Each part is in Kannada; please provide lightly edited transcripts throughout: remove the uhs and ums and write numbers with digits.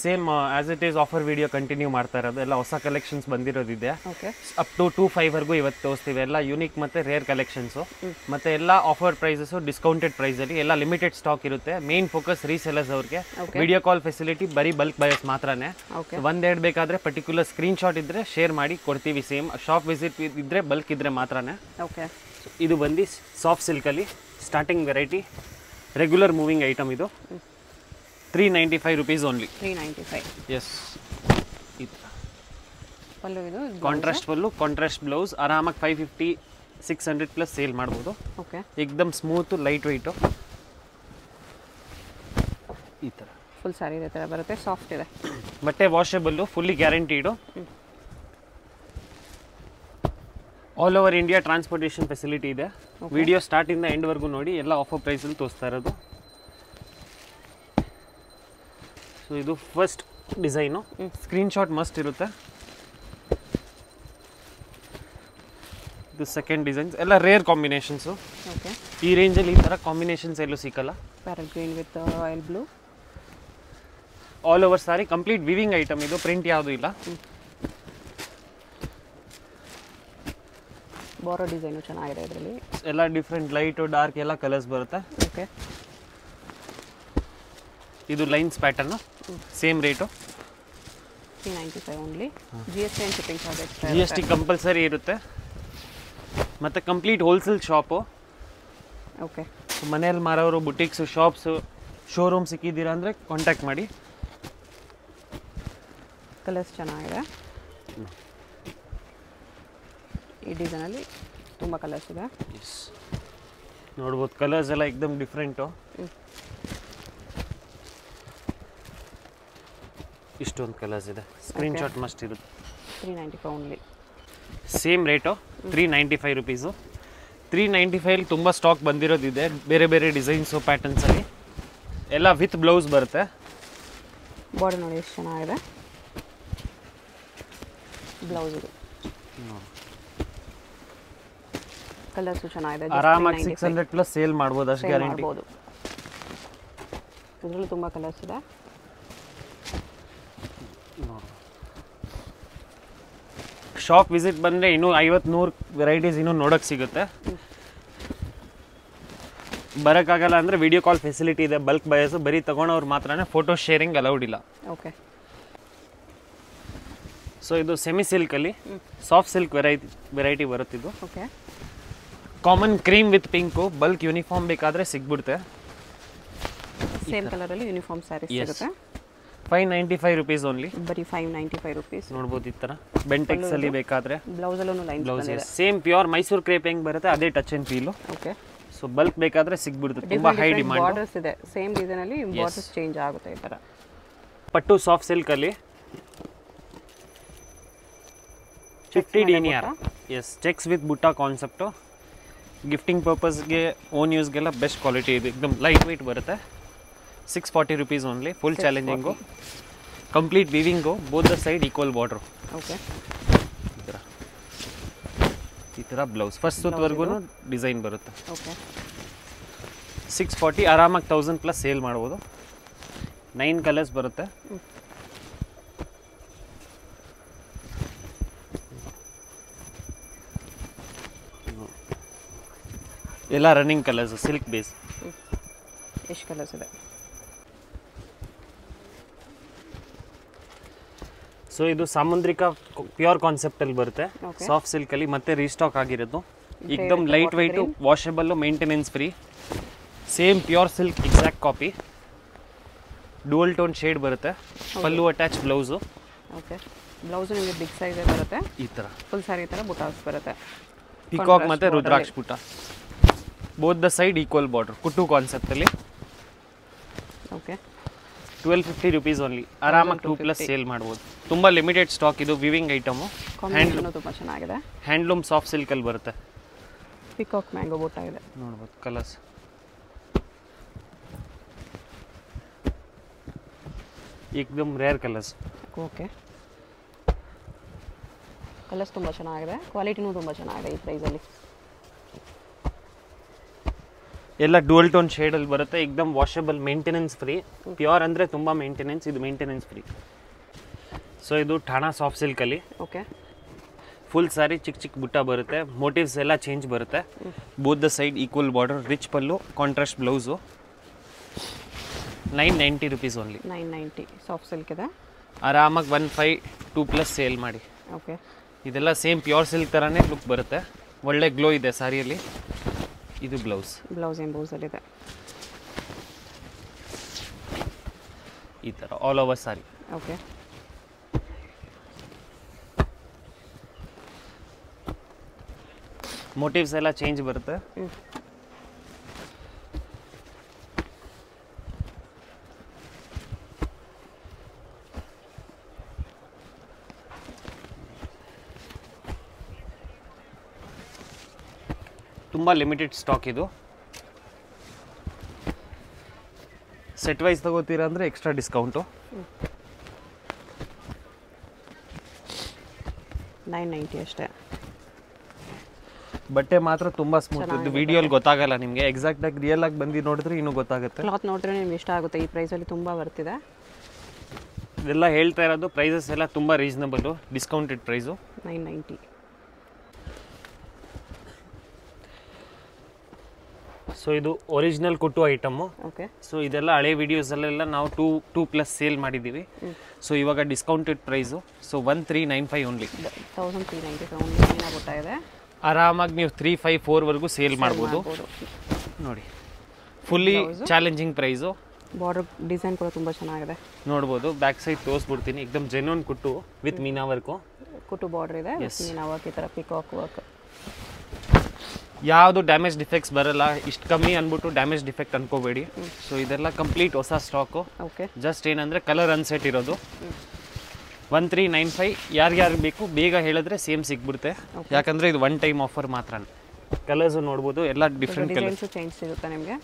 Same as it is offer video continue ಮಾಡ್ತಾ ಇರೋದು. ಎಲ್ಲ ಹೊಸ ಕಲೆಕ್ಷನ್ಸ್ ಬಂದಿರೋದಿದೆ. ಓಕೆ. ಅಪ್ ಟು 2,500 ಇವತ್ತು ತೋರಿಸ್ತೀವಿ. ಎಲ್ಲ ಯೂನಿಕ್ ಮತ್ತು ರೇರ್ ಕಲೆಕ್ಷನ್ಸು, ಮತ್ತು ಎಲ್ಲ ಆಫರ್ ಪ್ರೈಸಸ್ಸು, ಡಿಸ್ಕೌಂಟೆಡ್ ಪ್ರೈಸಲ್ಲಿ ಎಲ್ಲ ಲಿಮಿಟೆಡ್ ಸ್ಟಾಕ್ ಇರುತ್ತೆ. ಮೇನ್ ಫೋಕಸ್ ರೀಸೆಲರ್ಸ್ ಅವ್ರಿಗೆ. ವಿಡಿಯೋ ಕಾಲ್ ಫೆಸಿಲಿಟಿ ಬರೀ ಬಲ್ಕ್ ಬಯರ್ಸ್ ಮಾತ್ರನೇ. ಒಂದೆರಡು ಬೇಕಾದರೆ ಪರ್ಟಿಕ್ಯುಲರ್ ಸ್ಕ್ರೀನ್ಶಾಟ್ ಇದ್ದರೆ ಶೇರ್ ಮಾಡಿ ಕೊಡ್ತೀವಿ. ಸೇಮ್ ಶಾಪ್ ವಿಸಿಟ್ ಇದ್ದರೆ ಬಲ್ಕ್ ಇದ್ದರೆ ಮಾತ್ರನೇ. ಓಕೆ. ಇದು ಬಂದು ಸಾಫ್ಟ್ ಸಿಲ್ಕಲ್ಲಿ starting variety, regular moving item. ಇದು 395 rupees ಓನ್ಲಿ. 395. ಎಸ್. ಇದು ಪಲ್ಲು, ಇದು ಕಾಂಟ್ರಾಸ್ಟ್ ಪಲ್ಲು, ಕಾಂಟ್ರಾಸ್ಟ್ ಬ್ಲೌಸ್. ಆರಾಮಾಗಿ 550 600 ಪ್ಲಸ್ ಸೇಲ್ ಮಾಡ್ಬೋದು. ಓಕೆ. ಏಕ್ದಮ್ ಸ್ಮೂತು, ಲೈಟ್ ವೆಯ್ಟು. ಈ ಥರ ಫುಲ್ ಸ್ಯಾರಿ ಇದೇ ಥರ ಬರುತ್ತೆ. ಸಾಫ್ಟ್ ಇದೆ. ಬಟ್ಟೆ washable, fully guaranteed. All over India transportation facility ಇದೆ. ವಿಡಿಯೋ ಸ್ಟಾರ್ಟಿಂದ ಎಂಡ್ವರೆಗೂ ನೋಡಿ. ಎಲ್ಲ ಆಫರ್ ಪ್ರೈಸಲ್ಲಿ ತೋರಿಸ್ತಾ ಇರೋದು. ಸೊ ಇದು ಫಸ್ಟ್ ಡಿಸೈನು. ಸ್ಕ್ರೀನ್ಶಾಟ್ ಮಸ್ಟ್ ಇರುತ್ತೆ. ಇದು ಸೆಕೆಂಡ್ ಡಿಸೈನ್ಸ್. ಎಲ್ಲ ರೇರ್ ಕಾಂಬಿನೇಷನ್ಸು. ಓಕೆ. ಈ ರೇಂಜಲ್ಲಿ ಈ ಥರ ಕಾಂಬಿನೇಷನ್ಸ್ ಎಲ್ಲೂ ಸಿಕ್ಕಲ್ಲ. Parallel green with oil blue. All over sorry complete viewing item. ಇದು ಪ್ರಿಂಟ್ ಯಾವುದೂ ಇಲ್ಲ. ಬಾರೋ ಡಿಸೈನು ಚೆನ್ನಾಗಿದೆ ಇದರಲ್ಲಿ. ಎಲ್ಲ ಡಿಫ್ರೆಂಟ್ ಲೈಟು ಡಾರ್ಕ್ ಎಲ್ಲ ಕಲರ್ಸ್ ಬರುತ್ತೆ. ಓಕೆ. ಇದು lines pattern. Same rate 395 only. GST and shipping charge extra. GST compulsory ಇರುತ್ತೆ. ಮತ್ತು ಕಂಪ್ಲೀಟ್ ಹೋಲ್ಸೇಲ್ ಶಾಪು. ಓಕೆ. ಮನೆಯಲ್ಲಿ ಮಾರೋರು, ಬುಟಿಕ್ಸು, ಶಾಪ್ಸು, ಶೋರೂಮ್ ಸಿಕ್ಕಿದ್ದೀರಾ ಅಂದರೆ ಕಾಂಟ್ಯಾಕ್ಟ್ ಮಾಡಿ. ಕಲರ್ಸ್ ಚೆನ್ನಾಗಿದೆ. ಈ ಡಿಸೈನಲ್ಲಿ ತುಂಬ ಕಲರ್ಸ್ ಇದೆ. ಎಸ್, ನೋಡ್ಬೋದು. ಕಲರ್ಸ್ ಎಲ್ಲ ಏಕ್ದಮ್ ಡಿಫ್ರೆಂಟು. ಇಷ್ಟೊಂದು ಕಲರ್ಸ್ ಇದೆ. ಸ್ಕ್ರೀನ್ಶಾಟ್ ಮಸ್ಟ್ ಇರುತ್ತೆ. 395 ಓನ್ಲಿ. Same rate 395 rupees. 395 ತುಂಬ ಸ್ಟಾಕ್ ಬಂದಿರೋದಿದೆ. ಬೇರೆ ಬೇರೆ ಡಿಸೈನ್ಸು, ಪ್ಯಾಟರ್ನ್ಸಲ್ಲಿ ಎಲ್ಲ ವಿತ್ ಬ್ಲೌಸ್ ಬರುತ್ತೆ. ಬಾರ್ಡರ್ ನೋಡಿ ಎಷ್ಟು ಚೆನ್ನಾಗಿದೆ. ಬ್ಲೌಸ್ ಇದು. ಕಲರ್ಸು ಚೆನ್ನಾಗಿದೆ. ಆರಾಮಾಗಿ 600 ಪ್ಲಸ್ ಸೇಲ್ ಮಾಡ್ಬೋದು, ಅಷ್ಟು ಗ್ಯಾರಂಟಿ. ಇದರಲ್ಲೂ ತುಂಬ ಕಲರ್ಸ್ ಇದೆ. ಶಾಪ್ ವಿಸಿಟ್ ಬಂದರೆ ಇನ್ನೂ 50-100 ವೆರೈಟೀಸ್ ಇನ್ನೂ ನೋಡೋಕ್ಕೆ ಸಿಗುತ್ತೆ. ಬರೋಕ್ಕಾಗಲ್ಲ ಅಂದರೆ ವಿಡಿಯೋ ಕಾಲ್ ಫೆಸಿಲಿಟಿ ಇದೆ. ಬಲ್ಕ್ ಬಯರ್ಸು ಬರೀ ತೊಗೊಳೋರು ಮಾತ್ರನೇ. ಫೋಟೋ ಶೇರಿಂಗ್ ಅಲೌಡ್ ಇಲ್ಲ. ಓಕೆ. ಸೊ ಇದು ಸೆಮಿ ಸಿಲ್ಕಲ್ಲಿ ಸಾಫ್ಟ್ ಸಿಲ್ಕ್ ವೆರೈಟಿ ಬರುತ್ತಿದ್ದು. Okay. Common cream with pink. Bulk uniform ಬೇಕಾದರೆ ಸಿಗ್ಬಿಡುತ್ತೆ. ಸೇಮ್ ಕಲರಲ್ಲಿ ಯೂನಿಫಾರ್ಮ್ ಸ್ಯಾರೀಸ್ ಸಿಗುತ್ತೆ. 595 rupees ಓನ್ಲಿ. ಬರೀ 595 rupees. ನೋಡ್ಬೋದು ಈ ಥರ ಬೆಂಟೆಕ್ಸ್ ಅಲ್ಲಿ ಬೇಕಾದರೆ. ಬ್ಲೌಸಲ್ಲೂ ಲೈನ್ಸ್ ಬಂದಿದೆ. ಸೇಮ್ ಪ್ಯೂರ್ ಮೈಸೂರು ಕ್ರೇಪ್ ಹೆಂಗೆ ಬರುತ್ತೆ ಅದೇ touch and feel. Okay. So bulk ಬೇಕಾದರೆ ಸಿಗ್ಬಿಡುತ್ತೆ. ತುಂಬ ಹೈ ಡಿಮಾಂಡ್. ಬಾರ್ಡರ್ಸ್ ಇದೆ. ಸೇಮ್ ಡಿಸೈನಲ್ಲಿ ಬಾರ್ಡರ್ಸ್ ಚೇಂಜ್ ಆಗುತ್ತೆ ಈ ಥರ. ಪಟ್ಟು ಸಾಫ್ಟ್ ಸಿಲ್ಕಲ್ಲಿ 50 denier. ಎಸ್, ಚೆಕ್ಸ್ ವಿತ್ ಬುಟ್ಟ ಕಾನ್ಸೆಪ್ಟು. ಗಿಫ್ಟಿಂಗ್ ಪರ್ಪಸ್ಗೆ, ಓನ್ ಯೂಸ್ಗೆಲ್ಲ ಬೆಸ್ಟ್ ಕ್ವಾಲಿಟಿ ಇದೆ. ಏಕದಮ್ ಲೈಟ್ ವೆಯ್ಟ್ ಬರುತ್ತೆ. 640 rupees only. Full challenging. Complete weaving. Both the side equal border. Okay. ಈ ಥರ ಬ್ಲೌಸ್. ಫಸ್ಟ್ ಸುತ್ತವರೆಗೂ ಡಿಸೈನ್ ಬರುತ್ತೆ. ಓಕೆ. 640. ಆರಾಮಾಗಿ 1000 ಪ್ಲಸ್ ಸೇಲ್ ಮಾಡ್ಬೋದು. 9 ಕಲರ್ಸ್ ಬರುತ್ತೆ. ಎಲ್ಲ ರನ್ನಿಂಗ್ ಕಲರ್ಸ್, ಸಿಲ್ಕ್ ಬೇಸ್. ಎಷ್ಟು ಕಲರ್ಸ್ ಇದೆ? ಸೊ ಇದು ಸಾಮುದ್ರಿಕ ಪ್ಯೂರ್ ಕಾನ್ಸೆಪ್ಟಲ್ಲಿ ಬರುತ್ತೆ. ಸಾಫ್ಟ್ ಸಿಲ್ಕಲ್ಲಿ ಮತ್ತೆ ರೀಸ್ಟಾಕ್ ಆಗಿರೋದು. ಏಕ್ದಮ್ light weight, washable, maintenance free. Same pure silk exact copy. Dual tone shade ಬರುತ್ತೆ. ಪಲ್ಲು ಅಟ್ಯಾಚ್ ಬ್ಲೌಸು. ಓಕೆ. ಬ್ಲೌಸು ನಿಮಗೆ ಬಿಗ್ ಸೈಜ್ ಬರುತ್ತೆ. ಈ ಥರ ಫುಲ್ ಸ್ಯಾರಿ ಥರ ಬುಟಾಸ್ ಬರುತ್ತೆ. ಪಿಕಾಕ್ ಮತ್ತು ರುದ್ರಾಕ್ಷ ಬುಟ್ಟ. Both the side equal border. ಕುಟ್ಟು ಕಾನ್ಸೆಪ್ಟಲ್ಲಿ. ಓಕೆ. 1250 rupees only. ಆರಾಮಾಗಿ 2+ ಸೇಲ್ ಮಾಡ್ಬೋದು. ತುಂಬ ಲಿಮಿಟೆಡ್ ಸ್ಟಾಕ್ ಇದು. Weaving item. ಕಾಂಬಿನೇಷನ್ ತುಂಬ ಚೆನ್ನಾಗಿದೆ. ಹ್ಯಾಂಡ್ಲೂಮ್ ಸಾಫ್ಟ್ ಸಿಲ್ಕಲ್ಲಿ ಬರುತ್ತೆ. ಪಿಕಾಕ್ ಮ್ಯಾಂಗೋ ಬುಟ್ಟ ಇದೆ. ನೋಡ್ಬೋದು ಕಲರ್ಸ್. ಏಕ್ದಮ್ ರೇರ್ ಕಲರ್ಸ್. ಓಕೆ. ಕಲರ್ಸ್ ತುಂಬ ಚೆನ್ನಾಗಿದೆ. ಕ್ವಾಲಿಟಿನೂ ತುಂಬ ಚೆನ್ನಾಗಿದೆ ಈ ಪ್ರೈಸಲ್ಲಿ. ಎಲ್ಲ ಡುವಲ್ ಟೋನ್ ಶೇಡಲ್ಲಿ ಬರುತ್ತೆ, ಎಕ್ದಮ್ ವಾಷಬಲ್, ಮೇಂಟೆನೆನ್ಸ್ ಫ್ರೀ. ಪ್ಯೂರ್ ಅಂದರೆ ತುಂಬ ಮೇಂಟೆನೆನ್ಸ್, ಇದು ಮೇಂಟೆನೆನ್ಸ್ ಫ್ರೀ. ಸೊ ಇದು ಠಾಣಾ ಸಾಫ್ಟ್ ಸಿಲ್ಕಲ್ಲಿ. ಓಕೆ. ಫುಲ್ ಸಾರಿ ಚಿಕ್ಕ ಚಿಕ್ಕ ಬುಟ್ಟ ಬರುತ್ತೆ, ಮೋಟಿವ್ಸ್ ಎಲ್ಲ ಚೇಂಜ್ ಬರುತ್ತೆ. Both the side equal border, rich pallu, contrast blouse. 990 rupees only. 990 soft silk ಇದೆ. ಆರಾಮಾಗಿ 152+ ಸೇಲ್ ಮಾಡಿ. ಓಕೆ. ಇದೆಲ್ಲ ಸೇಮ್ ಪ್ಯೂರ್ ಸಿಲ್ಕ್ ಥರನೇ ಲುಕ್ ಬರುತ್ತೆ, ಒಳ್ಳೆ ಗ್ಲೋ ಇದೆ ಸಾರಿಯಲ್ಲಿ. ಇದು ಬ್ಲೌಸ್ ಎಂಬೋಸಲ್ಲಿದೆ ಈ ಥರ ಆಲ್ ಓವರ್ ಸಾರಿ. ಓಕೆ. ಮೋಟಿವ್ಸ್ ಎಲ್ಲ ಚೇಂಜ್ ಬರುತ್ತೆ. ತುಂಬ ಲಿಮಿಟೆಡ್ ಸ್ಟಾಕ್ ಇದು. ಸೆಟ್ ವೈಸ್ ತಗೋತೀರಾ ಅಂದರೆ ಎಕ್ಸ್ಟ್ರಾ ಡಿಸ್ಕೌಂಟು. 990 ಅಷ್ಟೇ. ಬಟ್ಟೆ ಮಾತ್ರ ತುಂಬ ಸ್ಮೂತ್. ಇದು ವಿಡಿಯೋಲಿ ಗೊತ್ತಾಗಲ್ಲ ನಿಮಗೆ, ಎಕ್ಸಾಕ್ಟಾಗಿ ರಿಯಲ್ ಆಗಿ ಬಂದು ನೋಡಿದ್ರೆ ಇನ್ನೂ ಗೊತ್ತಾಗುತ್ತೆ. ಕ್ಲಾತ್ ನೋಡಿದ್ರೆ ನಿಮ್ಗೆ ಇಷ್ಟ ಆಗುತ್ತೆ. ಈ ಪ್ರೈಸಲ್ಲಿ ತುಂಬ ಬರ್ತಿದೆ. ಇದೆಲ್ಲ ಹೇಳ್ತಾ ಇರೋದು ಪ್ರೈಸಸ್ ಎಲ್ಲ ತುಂಬ ರೀಸನಬಲ್ಲು, ಡಿಸ್ಕೌಂಟೆಡ್ ಪ್ರೈಸು. 990. ಸೊ ಇದು ಒರಿಜಿನಲ್ ಕುಟ್ಟು ಐಟಮು. ಓಕೆ. ಸೊ ಇದೆಲ್ಲ ಹಳೆ ವಿಡಿಯೋಸಲ್ಲೆಲ್ಲ ನಾವು 2+ ಸೇಲ್ ಮಾಡಿದ್ದೀವಿ. ಸೊ ಇವಾಗ discounted price. So 1395 only. 1395 only ಬುಟ್ಟ ಇದೆ. ಆರಾಮಾಗಿ ನೀವು 354 ಸೇಲ್ ಮಾಡ್ಬೋದು. ನೋಡಿ, fully challenging price. Border design ಕೂಡ ತುಂಬ ಚೆನ್ನಾಗಿದೆ, ನೋಡ್ಬೋದು. ಬ್ಯಾಕ್ ಸೈಡ್ ತೋರಿಸ್ಬಿಡ್ತೀನಿ. ಎಕ್ದಮ್ ಜೆನ್ಯೂನ್ ಕುಟ್ಟು ವಿತ್ ಮೀನಾ ವರ್ಕು. ಕುಟ್ಟು ಬಾರ್ಡರ್ ಇದೆ, ಮೀನಾ ವರ್ಕ್, ಈ ಥರ ಪಿಕಾಕ್ ವರ್ಕ್. ಯಾವುದು ಡ್ಯಾಮೇಜ್ ಡಿಫೆಕ್ಟ್ಸ್ ಬರಲ್ಲ. ಇಷ್ಟು ಕಮ್ಮಿ ಅಂದ್ಬಿಟ್ಟು ಡ್ಯಾಮೇಜ್ ಡಿಫೆಕ್ಟ್ ಅನ್ಕೋಬೇಡಿ. ಸೊ ಇದೆಲ್ಲ ಕಂಪ್ಲೀಟ್ ಹೊಸ ಸ್ಟಾಕು. ಓಕೆ. ಜಸ್ಟ್ ಏನಂದರೆ ಕಲರ್ ಅನ್ಸೆಟ್ ಇರೋದು. 1395. ಯಾರ್ಯಾರು ಬೇಕು ಬೇಗ ಹೇಳಿದ್ರೆ ಸೇಮ್ ಸಿಗ್ಬಿಡುತ್ತೆ, ಯಾಕಂದರೆ ಇದು ಒನ್ ಟೈಮ್ ಆಫರ್ ಮಾತ್ರ. ಕಲರ್ಸು ನೋಡ್ಬೋದು, ಎಲ್ಲ ಡಿಫ್ರೆಂಟ್ ಕಲರ್ಸ್ ಚೇಂಜ್ ಸಿಗುತ್ತೆ ನಿಮಗೆ.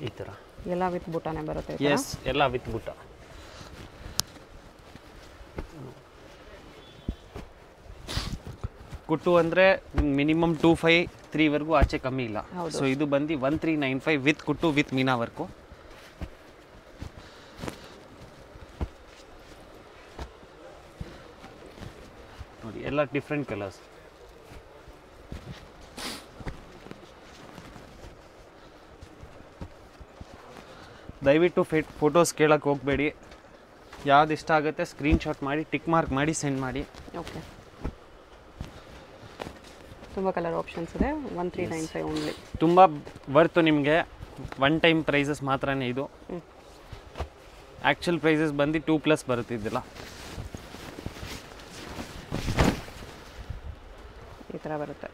ಈ ಥರ ಎಲ್ಲ ವಿತ್ ಬುಟ್ಟಾನೇ ಬರುತ್ತೆ. ಎಸ್, ಎಲ್ಲ ವಿತ್ ಬುಟ್ಟ. ಕುಟ್ಟು ಅಂದರೆ ಮಿನಿಮಮ್ 253 ಆಚೆ ಕಮ್ಮಿ ಇಲ್ಲ. ಸೊ ಇದು ಬಂದು 1395 ವಿತ್ ಕುಟ್ಟು ವಿತ್ ಮೀನಾ ವರ್ಕು. ನೋಡಿ, ಎಲ್ಲ ಡಿಫ್ರೆಂಟ್ ಕಲರ್ಸ್. ದಯವಿಟ್ಟು ಫೋಟೋಸ್ ಕೇಳಕ್ಕೆ ಹೋಗಬೇಡಿ. ಯಾವ್ದು ಇಷ್ಟ ಆಗುತ್ತೆ ಸ್ಕ್ರೀನ್ಶಾಟ್ ಮಾಡಿ, ಟಿಕ್ ಮಾರ್ಕ್ ಮಾಡಿ ಸೆಂಡ್ ಮಾಡಿ. ಓಕೆ. ತುಂಬ ಕಲರ್ ಆಪ್ಷನ್ಸ್ ಇದೆ. 1395 ಓನ್ಲಿ. ತುಂಬ ವರ್ತು ನಿಮಗೆ. ಒನ್ ಟೈಮ್ ಪ್ರೈಸಸ್ ಮಾತ್ರನೇ ಇದು. ಆ್ಯಕ್ಚುಲ್ ಪ್ರೈಸಸ್ ಬಂದು 2+ ಬರುತ್ತಿದ್ದಿಲ್ಲ. ಈ ಥರ ಬರುತ್ತೆ.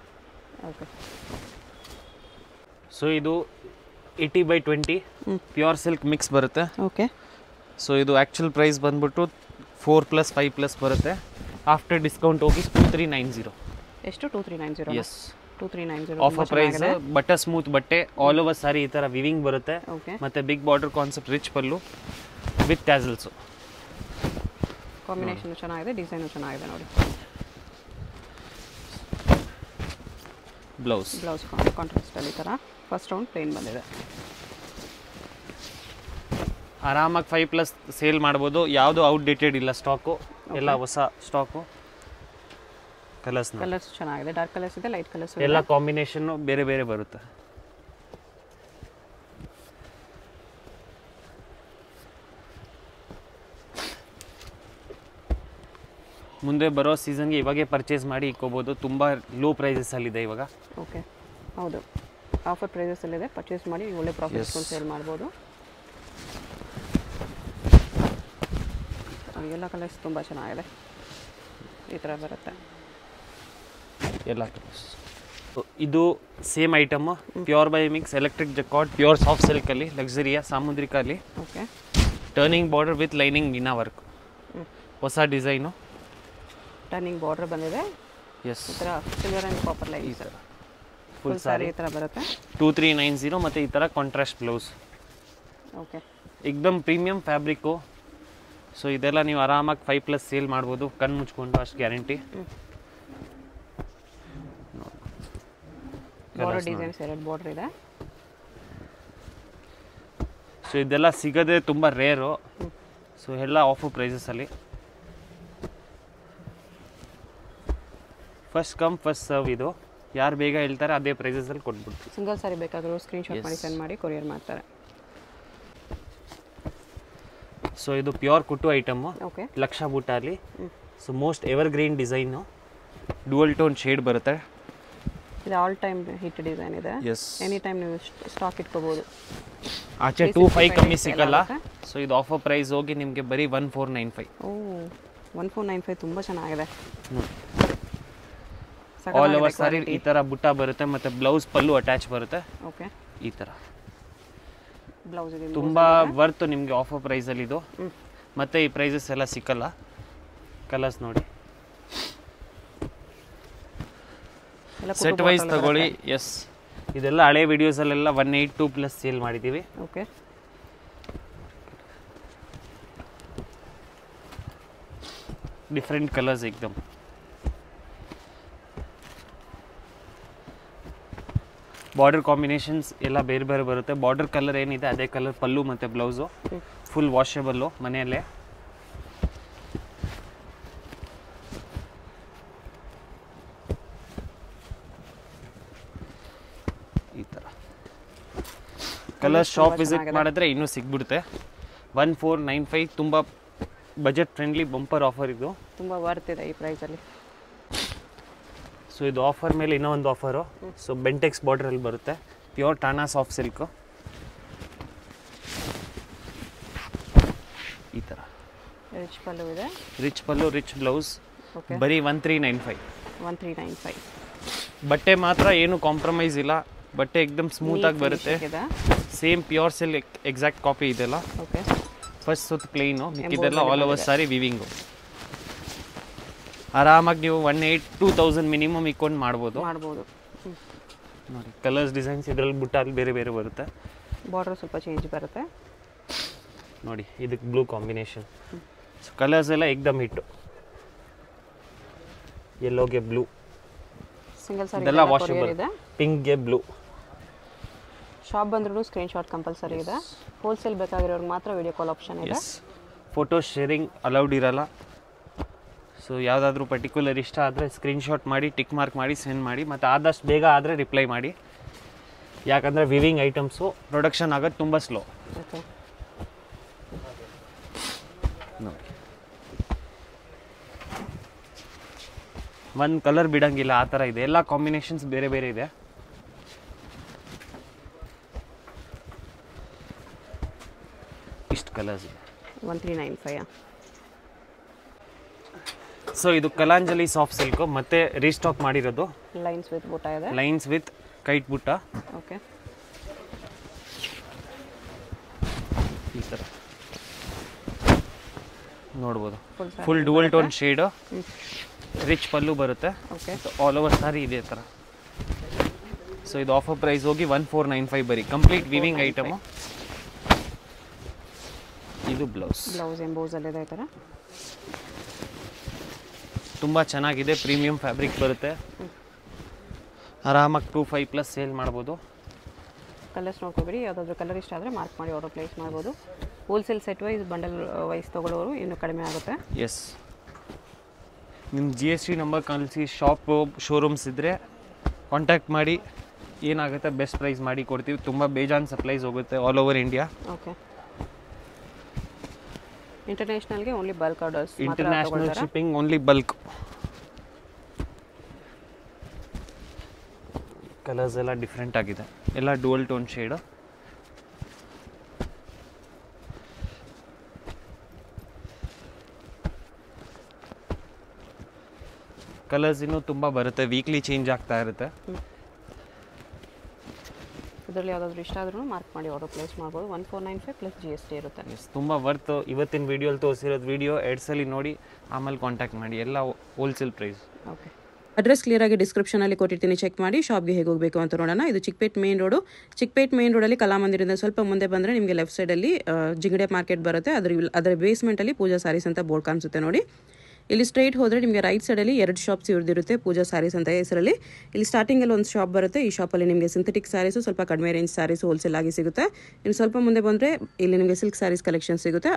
ಓಕೆ. ಸೊ ಇದು 80/20 ಪ್ಯೂರ್ ಸಿಲ್ಕ್ ಮಿಕ್ಸ್ ಬರುತ್ತೆ. ಓಕೆ. ಸೊ ಇದು ಆ್ಯಕ್ಚುಲ್ ಪ್ರೈಸ್ ಬಂದ್ಬಿಟ್ಟು 4+, 5+ ಬರುತ್ತೆ. ಆಫ್ಟರ್ ಡಿಸ್ಕೌಂಟ್ ಹೋಗಿ 2390. ಎಷ್ಟು? 2390. Yes, 2390 offer price. ಬಟ್ಟೆ ಸ್ಮೂತ್ ಬಟ್ಟೆ, ಆಲ್ ಓವರ್ ಸಾರಿ ಈ ಥರ ವಿವಿಂಗ್ ಬರುತ್ತೆ. ಓಕೆ. ಮತ್ತು big border concept, rich pallu with tassels. Combination ಚೆನ್ನಾಗಿದೆ, ಡಿಸೈನು ಚೆನ್ನಾಗಿದೆ. ನೋಡಿ, ಬ್ಲೌಸ್ ಕಾಂಟ್ರಾಸ್ಟಲ್ಲಿ ಈ ಥರ ಫಸ್ಟ್ ರೌಂಡ್ ಪ್ಲೇನ್ ಬಂದಿದೆ. ಆರಾಮಾಗಿ 5+ ಸೇಲ್ ಮಾಡ್ಬೋದು. ಯಾವುದು ಔಟ್ಡೇಟೆಡ್ ಇಲ್ಲ ಸ್ಟಾಕು, ಎಲ್ಲ ಹೊಸ ಸ್ಟಾಕು. ಕಲರ್ಸ್ ಚೆನ್ನಾಗಿದೆ, ಡಾರ್ಕ್ ಕಲರ್ಸ್ ಇದೆ, ಲೈಟ್ ಕಲರ್ಸ್ ಇದೆ. ಎಲ್ಲ ಕಾಂಬಿನೇಷನ್ನು ಬೇರೆ ಬೇರೆ ಬರುತ್ತೆ. ಮುಂದೆ ಬರೋ ಸೀಸನ್ಗೆ ಇವಾಗೇ ಪರ್ಚೇಸ್ ಮಾಡಿ ಇಕ್ಕೋಬೋದು. ತುಂಬ ಲೋ ಪ್ರೈಸಸಲ್ಲಿದೆ ಇವಾಗ. ಓಕೆ, ಹೌದು, ಆಫರ್ ಪ್ರೈಸಸಲ್ಲಿದೆ. ಪರ್ಚೇಸ್ ಮಾಡಿ ಒಳ್ಳೆ ಪ್ರಾಫಿಟ್ ಸೇಲ್ ಮಾಡ್ಬೋದು. ಎಲ್ಲ ಕಲರ್ಸ್ ತುಂಬ ಚೆನ್ನಾಗಿದೆ. ಈ ಥರ ಬರುತ್ತೆ ಎಲ್ಲ ಕಲರ್ಸ್. ಇದು same item, pure by mix electric jacquard, pure soft ಸಿಲ್ಕಲ್ಲಿ, ಲಕ್ಸುರಿಯ ಸಾಮುದ್ರಿಕಲ್ಲಿ. Okay. Turning border with lining ಮೀನಾ ವರ್ಕ್, ಹೊಸ ಡಿಸೈನು. ಟರ್ನಿಂಗ್ ಬಾರ್ಡರ್ ಬಂದಿದೆ. ಎಸ್, ಈ ಥರ ಸಿಲ್ವರ್ ಆ್ಯಂಡ್ ಕಾಪರ್ ಲೈಟ್, ಈ ಥರ ಫುಲ್ ಸಾರಿ ಈ ಥರ ಬರುತ್ತೆ. 2390 ಮತ್ತು ಈ ಥರ ಕಾಂಟ್ರಾಸ್ಟ್ ಬ್ಲೌಸ್. ಓಕೆ. ಏಕ್ದಮ್ ಪ್ರೀಮಿಯಂ ಫ್ಯಾಬ್ರಿಕ್ಕು. ಸೊ ಇದೆಲ್ಲ ನೀವು ಆರಾಮಾಗಿ 5+ ಸೇಲ್ ಮಾಡ್ಬೋದು, ಕಣ್ಣು ಮುಚ್ಕೊಂಡು, ಅಷ್ಟು ಗ್ಯಾರಂಟಿ. ಬಾರ್ಡರ್ ಡಿಸೈನ್ಸ್ 2 ಬಾರ್ಡರ್ ಇದೆ. ಸೊ ಇದೆಲ್ಲ ಸಿಗೋದೇ ತುಂಬ ರೇರು. ಸೊ ಎಲ್ಲ ಆಫರ್ ಪ್ರೈಸಸಲ್ಲಿ. ಫಸ್ಟ್ ಕಮ್ ಫಸ್ಟ್ ಸರ್ವ್ ಇದು. ಯಾರು ಬೇಗ ಹೇಳ್ತಾರೆ ಅದೇ ಪ್ರೈಸಸಲ್ಲಿ ಕೊಟ್ಬಿಡ್ತೀವಿ. ಸಿಂಗಲ್ ಸಾರಿ ಬೇಕಾದರೂ ಸ್ಕ್ರೀನ್ಶಾಟ್ ಮಾಡಿ ಸೆಂಡ್ ಮಾಡಿ ಕೊರಿಯರ್ ಮಾಡ್ತಾರೆ. ಸೊ ಇದು ಪ್ಯೂರ್ ಕುಟ್ಟು ಐಟಮು. ಓಕೆ. ಲಕ್ಷ ಬೂಟಲ್ಲಿ. So most evergreen design. Dual tone shade ಬರುತ್ತೆ. ಇದು ಆಲ್ ಟೈಮ್ ಹಿಟ್ ಡಿಸೈನ್ ಇದೆ. ಎನಿ ಟೈಮ್ ನೀವು ಸ್ಟಾಕ್ ಇಟ್ಕೋಬಹುದು. ಆಚೆ 25 ಕಮ್ಮಿ ಸಿಗಲ್ಲ. ಸೊ ಇದು ಆಫರ್ ಪ್ರೈಸ್ ಹೋಗಿ ನಿಮಗೆ ಬರೀ 1495. ಓ 1495 ತುಂಬ ಚೆನ್ನಾಗಿದೆ. ಆಲ್ ಓವರ್ ಸಾರಿ ಈ ಥರ ಬುಟ್ಟ ಬರುತ್ತೆ ಮತ್ತು ಬ್ಲೌಸ್ ಪಲ್ಲು ಅಟ್ಯಾಚ್ ಬರುತ್ತೆ. ಓಕೆ. ಈ ಥರ ಬ್ಲೌಸ್ ಇದೆ. ತುಂಬ ವರ್ತ್ ನಿಮಗೆ ಆಫರ್ ಪ್ರೈಸಲ್ಲಿ ಇದು. ಮತ್ತು ಈ ಪ್ರೈಸಸ್ ಎಲ್ಲ ಸಿಕ್ಕಲ್ಲ. ಕಲರ್ಸ್ ನೋಡಿ. ಸೆಟ್ ವೈಸ್ ತಗೊಳ್ಳಿ. ಎಸ್, ಇದೆಲ್ಲ ಹಳೆ ವಿಡಿಯೋಸಲ್ಲೆಲ್ಲ 182 ಪ್ಲಸ್ ಸೇಲ್ ಮಾಡಿದ್ದೀವಿ. ಓಕೆ. ಡಿಫ್ರೆಂಟ್ ಕಲರ್ಸ್ ಏಕ್ದಮ್. ಬಾರ್ಡರ್ ಕಾಂಬಿನೇಷನ್ಸ್ ಎಲ್ಲ ಬೇರೆ ಬೇರೆ ಬರುತ್ತೆ. ಬಾರ್ಡರ್ ಕಲರ್ ಏನಿದೆ ಅದೇ ಕಲರ್ ಪಲ್ಲು ಮತ್ತು ಬ್ಲೌಸು. ಫುಲ್ ವಾಷೇಬಲ್ಲು ಮನೆಯಲ್ಲೇ. ಈ ಥರ ಕಲರ್ ಶಾಪ್ ವಿಸಿಟ್ ಮಾಡಿದ್ರೆ ಇನ್ನೂ ಸಿಗ್ಬಿಡುತ್ತೆ. 1495 ತುಂಬ ಬಜೆಟ್ ಫ್ರೆಂಡ್ಲಿ ಬಂಪರ್ ಆಫರ್ ಇದು. ತುಂಬ ವರ್ತ್ ಇದೆ ಈ ಪ್ರೈಸಲ್ಲಿ. ಸೊ ಇದು ಆಫರ್ ಮೇಲೆ ಇನ್ನೂ ಒಂದು ಆಫರು. ಸೊ ಬೆಂಟೆಕ್ಸ್ ಬಾರ್ಡ್ರಲ್ಲಿ ಬರುತ್ತೆ. Pure Thane soft silk. ಈ ಥರ ರಿಚ್ ಪಲ್ಲು ಇದೆ. ರಿಚ್ ಪಲ್ಲು, ರಿಚ್ ಬ್ಲೌಸ್. ಬರೀ 1395. 1395. ಬಟ್ಟೆ ಮಾತ್ರ ಏನು ಕಾಂಪ್ರಮೈಸ್ ಇಲ್ಲ. ಬಟ್ಟೆ ಎಕ್ದಮ್ ಸ್ಮೂತಾಗಿ ಬರುತ್ತೆ. Same pure silk exact copy ಇದೆಲ್ಲ. ಓಕೆ. ಫಸ್ಟ್ ಸುತ್ತ ಪ್ಲೇನು, ಮಿಕ್ಕಿದೆಲ್ಲ ಆಲ್ ಓವರ್ ಸಾರಿ ವಿವಿಂಗು. ಆರಾಮಾಗಿ ನೀವು 1,800-2,000 ಮಿನಿಮಮ್ ಇಕ್ಕೊಂಡು ಮಾಡ್ಬೋದು. ನೋಡಿ ಕಲರ್ಸ್ ಡಿಸೈನ್ಸ್ ಇದರಲ್ಲಿ ಬುಟ್ಟಾಗಿ ಬೇರೆ ಬೇರೆ ಬರುತ್ತೆ. ಬಾರ್ಡರ್ ಸ್ವಲ್ಪ ಚೇಂಜ್ ಬರುತ್ತೆ. ನೋಡಿ ಇದಕ್ಕೆ ಬ್ಲೂ ಕಾಂಬಿನೇಷನ್. ಸೊ ಕಲರ್ಸ್ ಎಲ್ಲ ಎಕ್ದಮ್ ಹಿಟ್ಟು. ಯೆಲ್ಲೋಗೆ ಬ್ಲೂ. ಸಿಂಗಲ್ ಸಾರಿ ಇದೆಲ್ಲ ವಾಷಬಲ್. ಪಿಂಕ್ಗೆ ಬ್ಲೂ. ಶಾಪ್ ಬಂದ್ರೂ ಸ್ಕ್ರೀನ್ಶಾಟ್ ಕಂಪಲ್ಸರಿ ಇದೆ. ಹೋಲ್ಸೇಲ್ ಬೇಕಾಗಿರೋರಿಗೆ ಮಾತ್ರ ವಿಡಿಯೋ ಕಾಲ್ ಆಪ್ಷನ್ ಇದೆ. ಫೋಟೋ ಶೇರಿಂಗ್ ಅಲೌಡ್ ಇರಲ್ಲ. ಸೊ ಯಾವುದಾದ್ರೂ ಪರ್ಟಿಕ್ಯುಲರ್ ಇಷ್ಟ ಆದರೆ ಸ್ಕ್ರೀನ್ಶಾಟ್ ಮಾಡಿ ಟಿಕ್ ಮಾರ್ಕ್ ಮಾಡಿ ಸೆಂಡ್ ಮಾಡಿ. ಮತ್ತು ಆದಷ್ಟು ಬೇಗ ಆದರೆ ರಿಪ್ಲೈ ಮಾಡಿ. ಯಾಕಂದರೆ ವಿವಿಂಗ್ ಐಟಮ್ಸು ಪ್ರೊಡಕ್ಷನ್ ಆಗೋದು ತುಂಬ ಸ್ಲೋ. ಓಕೆ. ನೋಡಿ ಒಂದು ಕಲರ್ ಬಿಡಂಗಿಲ್ಲ ಆ ಥರ ಇದೆ. ಎಲ್ಲ ಕಾಂಬಿನೇಷನ್ಸ್ ಬೇರೆ ಬೇರೆ ಇದೆ. ಇಷ್ಟು ಕಲರ್ಸ್ ಇದೆ. 1395. ಸೊ ಇದು ಕಲಾಂಜಲಿ ಸಾಫ್ಟ್ ಸಿಲ್ಕು ಮತ್ತೆ ರೀಸ್ಟಾಕ್ ಮಾಡಿರೋದು. ಲೈನ್ಸ್ ವಿತ್ ಬುಟ್ಟ ಇದೆ. ಲೈನ್ಸ್ ವಿತ್ ಕೈಟ್ ಬುಟ್ಟ. ಓಕೆ. ಈ ಥರ ನೋಡ್ಬೋದು. Full dual tone shade. Rich ಪಲ್ಲು ಬರುತ್ತೆ. ಓಕೆ. ಆಲ್ ಓವರ್ ಸಾರಿ ಇದೆ ಥರ. ಸೊ ಇದು ಆಫರ್ ಪ್ರೈಸ್ ಹೋಗಿ 1495 ಬರೀ. Complete weaving item. ಇದು ಬ್ಲೌಸ್. ಬ್ಲೌಸ್ ಎಂಬೋಸಲ್ಲಿದೆ ಈ ಥರ. ತುಂಬ ಚೆನ್ನಾಗಿದೆ. ಪ್ರೀಮಿಯಂ ಫ್ಯಾಬ್ರಿಕ್ ಬರುತ್ತೆ. ಆರಾಮಾಗಿ 25 ಪ್ಲಸ್ ಸೇಲ್ ಮಾಡ್ಬೋದು. ಕಲರ್ಸ್ ನೋಡ್ಕೊಬೇಡಿ. ಯಾವುದಾದ್ರೂ ಕಲರ್ ಇಷ್ಟ ಆದರೆ ಮಾರ್ಕ್ ಮಾಡಿ ಆರ್ಡರ್ ಪ್ಲೇಸ್ ಮಾಡ್ಬೋದು. Wholesale set wise bundle wise ತೊಗೊಳ್ಳೋರು ಇನ್ನೂ ಕಡಿಮೆ ಆಗುತ್ತೆ. ಎಸ್, ನಿಮ್ಮ GST ನಂಬರ್ ಕಳಿಸಿ. ಶಾಪು ಶೋರೂಮ್ಸ್ ಇದ್ದರೆ ಕಾಂಟ್ಯಾಕ್ಟ್ ಮಾಡಿ. ಏನಾಗುತ್ತೆ ಬೆಸ್ಟ್ ಪ್ರೈಸ್ ಮಾಡಿ ಕೊಡ್ತೀವಿ. ತುಂಬ ಬೇಜಾನ್ ಸಪ್ಲೈಸ್ ಹೋಗುತ್ತೆ ಆಲ್ ಓವರ್ ಇಂಡಿಯಾ. ಓಕೆ. ಇಂಟರ್ನ್ಯಾಷನಲ್ಗೆ only bulk orders. International shipping only bulk. Colours ಎಲ್ಲ ಡಿಫ್ರೆಂಟ್ ಆಗಿದೆ. ಎಲ್ಲ ಡುವಲ್ ಟೋನ್ ಶೇಡು. ಕಲರ್ಸ್ ಇನ್ನೂ ತುಂಬ ಬರುತ್ತೆ. ವೀಕ್ಲಿ ಚೇಂಜ್ ಆಗ್ತಾ ಇರುತ್ತೆ. ಇದರಲ್ಲಿ ಯಾವುದಾದ್ರೂ ಇಷ್ಟ ಆದ್ರೂ ಮಾರ್ಕ್ ಮಾಡಿ ಆರ್ಡರ್ ಪ್ಲೇಸ್ ಮಾಡ್ಬೋದು. 1495 ಪ್ಲಸ್ GST ಇರುತ್ತೆ. ತುಂಬ ವರ್ತ್. ಇವತ್ತಿನ ವೀಡಿಯೋಲಿ ತೋರಿಸಿರೋದು ವಿಡಿಯೋ 2 ಸಲ ನೋಡಿ ಆಮೇಲೆ ಕಾಂಟ್ಯಾಕ್ಟ್ ಮಾಡಿ. ಎಲ್ಲ wholesale price. Okay. Address clear ಆಗಿ ಡಿಸ್ಕ್ರಿಪ್ಷನಲ್ಲಿ ಕೊಟ್ಟಿರ್ತೀನಿ, ಚೆಕ್ ಮಾಡಿ. ಶಾಪ್ಗೆ ಹೇಗೆ ಹೋಗಬೇಕು ಅಂತ ನೋಡೋಣ. ಇದು Chickpet main road. Chickpet main ರೋಡಲ್ಲಿ ಕಲಾಮಂದಿರದಿಂದ ಸ್ವಲ್ಪ ಮುಂದೆ ಬಂದರೆ ನಿಮಗೆ ಲೆಫ್ಟ್ ಸೈಡಲ್ಲಿ ಜಿಂಗಡೆ ಮಾರ್ಕೆಟ್ ಬರುತ್ತೆ. ಅದರ ಬೇಸ್ಮೆಂಟಲ್ಲಿ ಪೂಜಾ ಸಾರೀಸ್ ಅಂತ ಬೋರ್ಡ್ ಕಾಣಿಸುತ್ತೆ ನೋಡಿ. ಇಲ್ಲಿ ಸ್ಟ್ರೈಟ್ ಹೋದರೆ ನಿಮಗೆ ರೈಟ್ ಸೈಡಲ್ಲಿ 2 ಶಾಪ್ಸ್ ಇವ್ರದಿರುತ್ತೆ, ಪೂಜಾ ಸ್ಯಾರೀಸ್ ಅಂತ ಹೆಸರಲ್ಲಿ. ಇಲ್ಲಿ ಸ್ಟಾರ್ಟಿಂಗಲ್ಲಿ ಒಂದು ಶಾಪ್ ಬರುತ್ತೆ. ಈ ಶಾಪಲ್ಲಿ ನಿಮಗೆ ಸಿಂಥೆಟಿಕ್ ಸ್ಯಾರೀಸು, ಸ್ವಲ್ಪ ಕಡಿಮೆ ರೇಂಜ್ ಸ್ಯಾರೀಸು ಹೋಲ್ಸೇಲ್ ಆಗಿ ಸಿಗುತ್ತೆ. ಇನ್ನು ಸ್ವಲ್ಪ ಮುಂದೆ ಬಂದರೆ ಇಲ್ಲಿ ನಿಮಗೆ ಸಿಲ್ಕ್ ಸ್ಯಾರೀಸ್ ಕಲೆಕ್ಷನ್ ಸಿಗುತ್ತೆ.